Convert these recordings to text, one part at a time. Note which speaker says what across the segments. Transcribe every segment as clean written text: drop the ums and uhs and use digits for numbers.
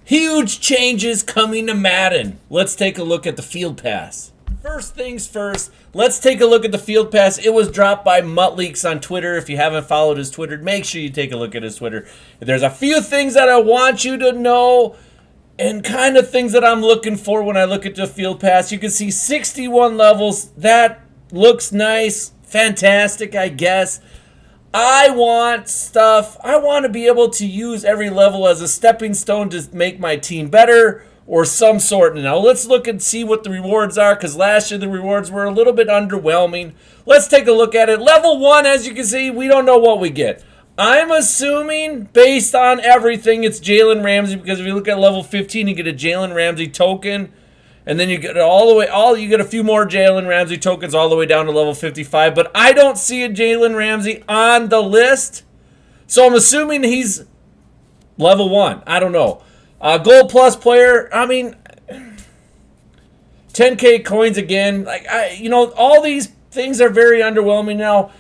Speaker 1: Huge changes coming to Madden. Let's take a look at the Field Pass. First things first, let's take a look at the Field Pass. It was dropped by Muttleaks on Twitter. If you haven't followed his Twitter, make sure you take a look at his Twitter. There's a few things that I want you to know and kind of things that I'm looking for when I look at the Field Pass. You can see 61 levels. That looks nice. Fantastic, I guess. I want to be able to use every level as a stepping stone to make my team better or some sort. Now let's look and see what the rewards are, because last year the rewards were a little bit underwhelming. Let's take a look at it. Level 1, as you can see, we don't know what we get. I'm assuming, based on everything, it's Jalen Ramsey, because if you look at level 15, you get a Jalen Ramsey token. And then you get you get a few more Jalen Ramsey tokens all the way down to level 55. But I don't see a Jalen Ramsey on the list. So I'm assuming he's level 1. I don't know. Gold Plus player, 10K coins again. All these things are very underwhelming now.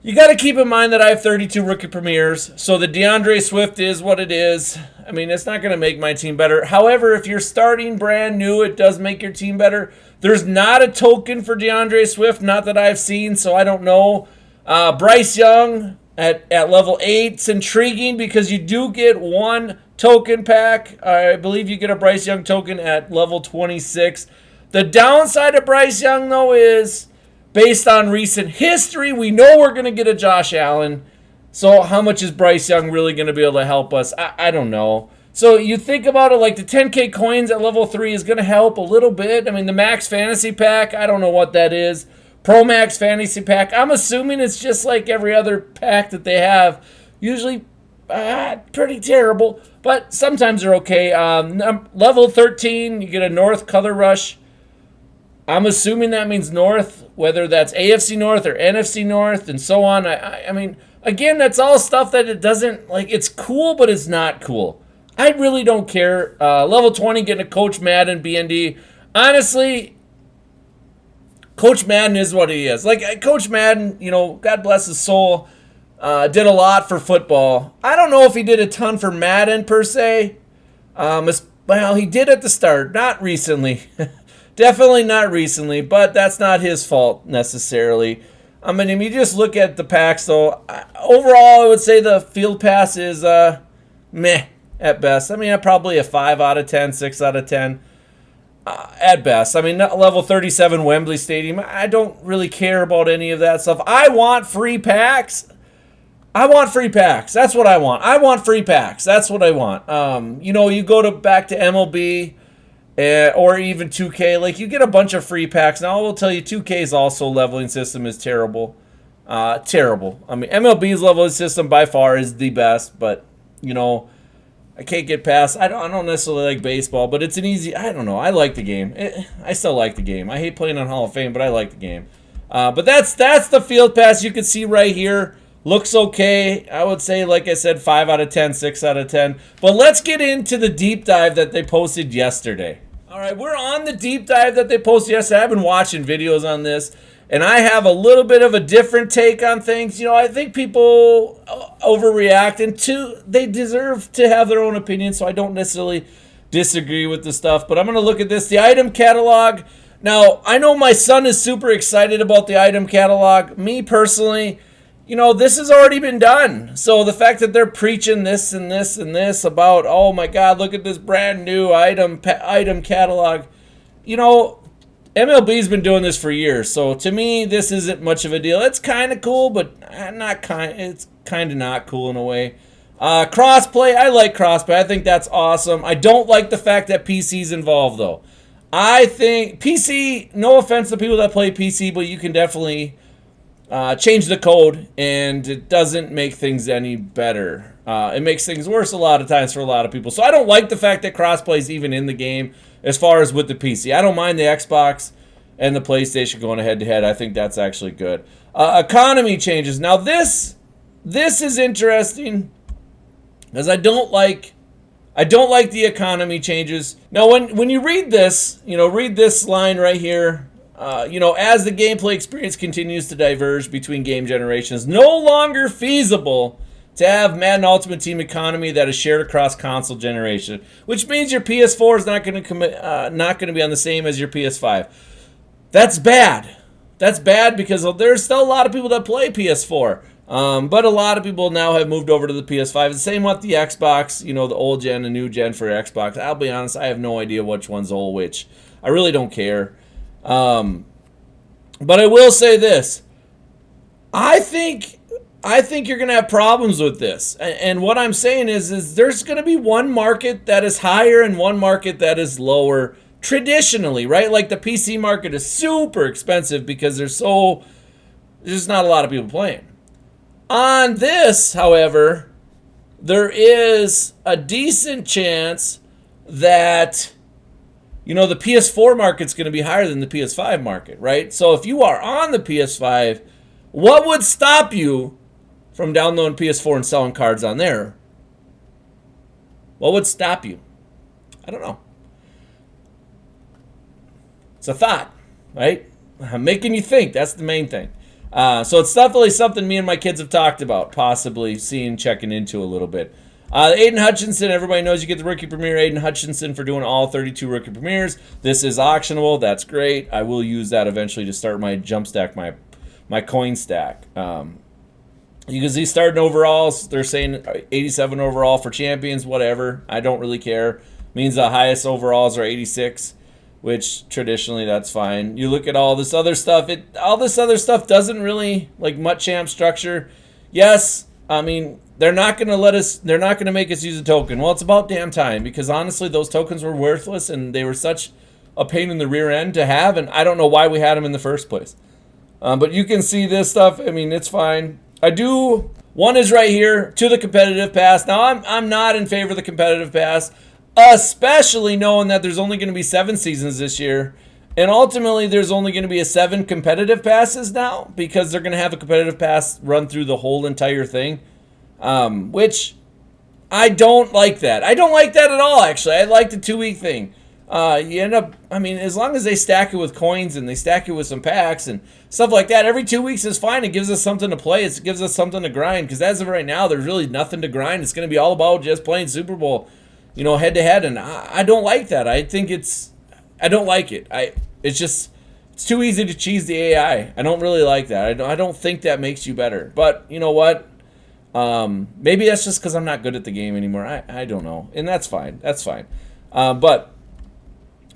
Speaker 1: You got to keep in mind that I have 32 rookie premieres, so the DeAndre Swift is what it is. It's not going to make my team better. However, if you're starting brand new, it does make your team better. There's not a token for DeAndre Swift, not that I've seen, so I don't know. Bryce Young at level 8. It's intriguing because you do get one token pack. I believe you get a Bryce Young token at level 26. The downside of Bryce Young, though, is based on recent history, we know we're going to get a Josh Allen. So how much is Bryce Young really going to be able to help us? I don't know. So you think about it, like the 10K coins at level 3 is going to help a little bit. The Max Fantasy Pack, I don't know what that is. Pro Max Fantasy Pack, I'm assuming it's just like every other pack that they have. Usually pretty terrible, but sometimes they're okay. Level 13, you get a North Color Rush. I'm assuming that means North, whether that's AFC North or NFC North and so on. Again, that's all stuff that it doesn't, it's cool, but it's not cool. I really don't care. Level 20, getting a Coach Madden BND. Honestly, Coach Madden is what he is. Coach Madden, God bless his soul, did a lot for football. I don't know if he did a ton for Madden per se. He did at the start, not recently. Definitely not recently, but that's not his fault necessarily. If you just look at the packs, though, overall, I would say the Field Pass is meh at best. Probably a 5 out of 10, 6 out of 10 at best. Level 37 Wembley Stadium, I don't really care about any of that stuff. I want free packs. That's what I want. I want free packs. That's what I want. You go back to MLB. Or even 2K, you get a bunch of free packs. Now, I will tell you, 2K's also leveling system is terrible. Terrible. MLB's leveling system by far is the best, but, I can't get past. I don't necessarily like baseball, but it's an easy, I don't know. I like the game. I still like the game. I hate playing on Hall of Fame, but I like the game. But that's the Field Pass. You can see right here. Looks okay. I would say, like I said, 5 out of 10, 6 out of 10. But let's get into the deep dive that they posted yesterday. All right, we're on the deep dive that they posted yesterday. I've been watching videos on this, and I have a little bit of a different take on things. I think people overreact, and they deserve to have their own opinion, so I don't necessarily disagree with the stuff. But I'm going to look at this, the item catalog. Now, I know my son is super excited about the item catalog. Me personally, this has already been done. So the fact that they're preaching this and this and this about, oh my God, look at this brand new item catalog. MLB's been doing this for years. So to me, this isn't much of a deal. It's kind of cool, but it's kind of not cool in a way. Crossplay, I like crossplay. I think that's awesome. I don't like the fact that PC's involved though. I think PC, no offense to people that play PC, but you can definitely change the code, and it doesn't make things any better. It makes things worse a lot of times for a lot of people. So I don't like the fact that crossplay is even in the game as far as with the PC. I don't mind the Xbox and the PlayStation going head-to-head. I think that's actually good. Economy changes. Now this is interesting because I don't like the economy changes. Now when you read this, read this line right here. As the gameplay experience continues to diverge between game generations, no longer feasible to have Madden Ultimate Team economy that is shared across console generation, which means your PS4 is not going to be on the same as your PS5. That's bad. That's bad because there's still a lot of people that play PS4. But a lot of people now have moved over to the PS5. The same with the Xbox, the old gen and new gen for Xbox. I'll be honest, I have no idea which one's old which. I really don't care. But I will say this. I think you're going to have problems with this. And what I'm saying is there's going to be one market that is higher and one market that is lower traditionally, right? Like the PC market is super expensive because there's just not a lot of people playing. On this, however, there is a decent chance that, the PS4 market's going to be higher than the PS5 market, right? So if you are on the PS5, what would stop you from downloading PS4 and selling cards on there? What would stop you? I don't know. It's a thought, right? I'm making you think. That's the main thing. So it's definitely something me and my kids have talked about, possibly checking into a little bit. Aiden Hutchinson, everybody knows you get the rookie premiere. Aiden Hutchinson for doing all 32 rookie premieres. This is auctionable. That's great. I will use that eventually to start my jump stack, my coin stack. You can see starting overalls. They're saying 87 overall for champions, whatever. I don't really care. Means the highest overalls are 86. Which traditionally that's fine. You look at all this other stuff. All this other stuff doesn't really like MUT champ structure. Yes, I mean they're not going to make us use a token. Well, it's about damn time because honestly, those tokens were worthless and they were such a pain in the rear end to have, and I don't know why we had them in the first place. But you can see this stuff. I mean, it's fine. One is right here to the competitive pass. Now I'm not in favor of the competitive pass. Especially knowing that there's only going to be 7 seasons this year. And ultimately, there's only going to be 7 competitive passes now because they're going to have a competitive pass run through the whole entire thing. Which I don't like that. I don't like that at all, actually. I like the 2-week thing. You end up, as long as they stack it with coins and they stack it with some packs and stuff like that, every 2 weeks is fine. It gives us something to play. It gives us something to grind because as of right now, there's really nothing to grind. It's going to be all about just playing Super Bowl. Head to head, and I don't like that. I don't like it. It's too easy to cheese the AI. I don't really like that. I don't think that makes you better. But you know what? Maybe that's just because I'm not good at the game anymore. I don't know, and that's fine. That's fine. But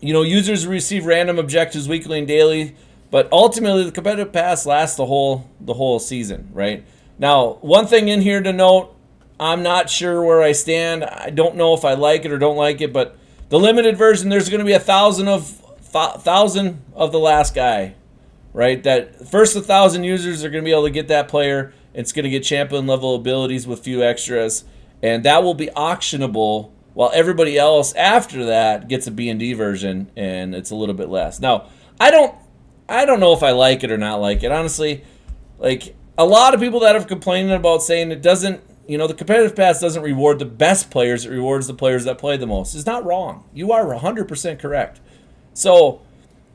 Speaker 1: users receive random objectives weekly and daily. But ultimately, the competitive pass lasts the whole season, right? Now, one thing in here to note. I'm not sure where I stand. I don't know if I like it or don't like it, but the limited version, there's going to be 1,000 of the last guy, right? That first 1,000 users are going to be able to get that player. It's going to get champion level abilities with few extras, and that will be auctionable. While everybody else after that gets a B&D version, and it's a little bit less. Now, I don't know if I like it or not like it. Honestly, like a lot of people that have complained about saying it doesn't. The competitive pass doesn't reward the best players. It rewards the players that play the most. It's not wrong. You are 100% correct. So,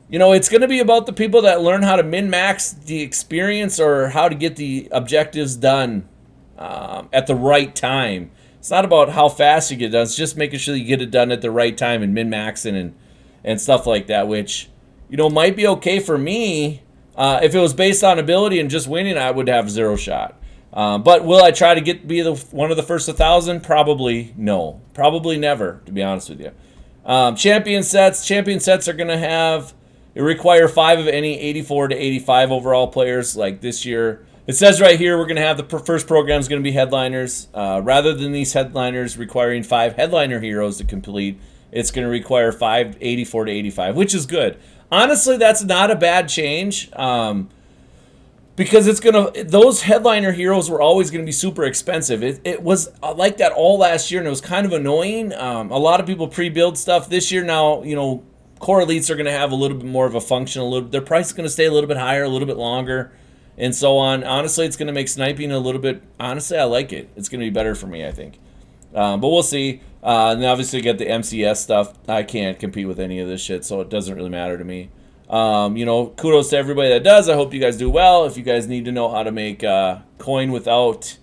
Speaker 1: it's going to be about the people that learn how to min-max the experience or how to get the objectives done at the right time. It's not about how fast you get it done. It's just making sure you get it done at the right time and min-maxing and stuff like that, which, might be okay for me. If it was based on ability and just winning, I would have 0 shot. But will I try to be one of the first 1,000? Probably no. Probably never, to be honest with you. Champion sets are going to require 5 of any 84 to 85 overall players like this year. It says right here we're going to have the first program is going to be headliners. Rather than these headliners requiring 5 headliner heroes to complete, it's going to require 5 84 to 85, which is good. Honestly, that's not a bad change. Because those headliner heroes were always going to be super expensive. It was like that all last year, and it was kind of annoying. A lot of people pre-build stuff this year. Now, core elites are going to have a little bit more of a function. Their price is going to stay a little bit higher, a little bit longer, and so on. Honestly, it's going to make sniping a little bit. Honestly, I like it. It's going to be better for me, I think. But we'll see. And obviously, you get the MCS stuff. I can't compete with any of this shit, so it doesn't really matter to me. Kudos to everybody that does. I hope you guys do well. If you guys need to know how to make coin without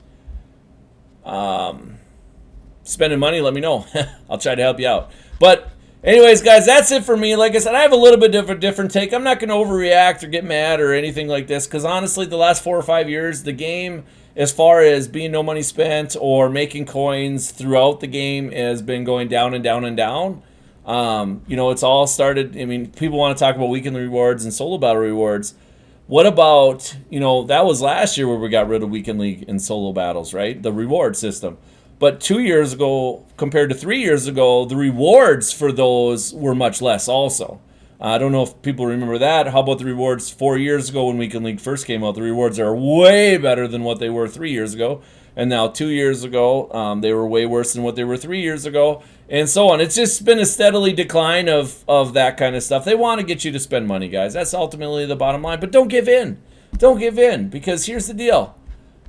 Speaker 1: spending money, let me know. I'll try to help you out. But anyways, guys, that's it for me. Like I said, I have a little bit of a different take. I'm not going to overreact or get mad or anything like this because honestly, the last 4 or 5 years, the game, as far as being no money spent or making coins throughout the game, has been going down and down and down. It's all started. I mean, people want to talk about weekend rewards and solo battle rewards. What about, that was last year where we got rid of weekend league and solo battles, right? The reward system. But 2 years ago, compared to 3 years ago, the rewards for those were much less also. I don't know if people remember that. How about the rewards 4 years ago when Weekend League first came out? The rewards are way better than what they were 3 years ago. And now 2 years ago, they were way worse than what they were 3 years ago. And so on. It's just been a steadily decline of that kind of stuff. They want to get you to spend money, guys. That's ultimately the bottom line. But don't give in. Don't give in. Because here's the deal.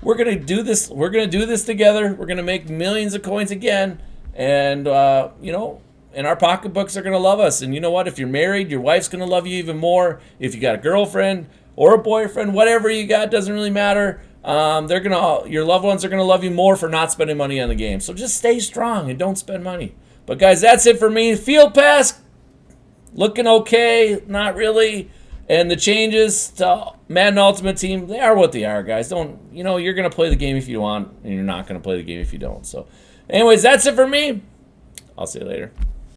Speaker 1: We're going to do this. We're going to do this together. We're going to make millions of coins again. And, and our pocketbooks are going to love us. And you know what? If you're married, your wife's going to love you even more. If you got a girlfriend or a boyfriend, whatever you got, doesn't really matter. Your loved ones are going to love you more for not spending money on the game. So just stay strong and don't spend money. But guys, that's it for me. Field pass, looking okay, not really. And the changes to Madden Ultimate Team, they are what they are, guys. You're going to play the game if you want, and you're not going to play the game if you don't. So anyways, that's it for me. I'll see you later.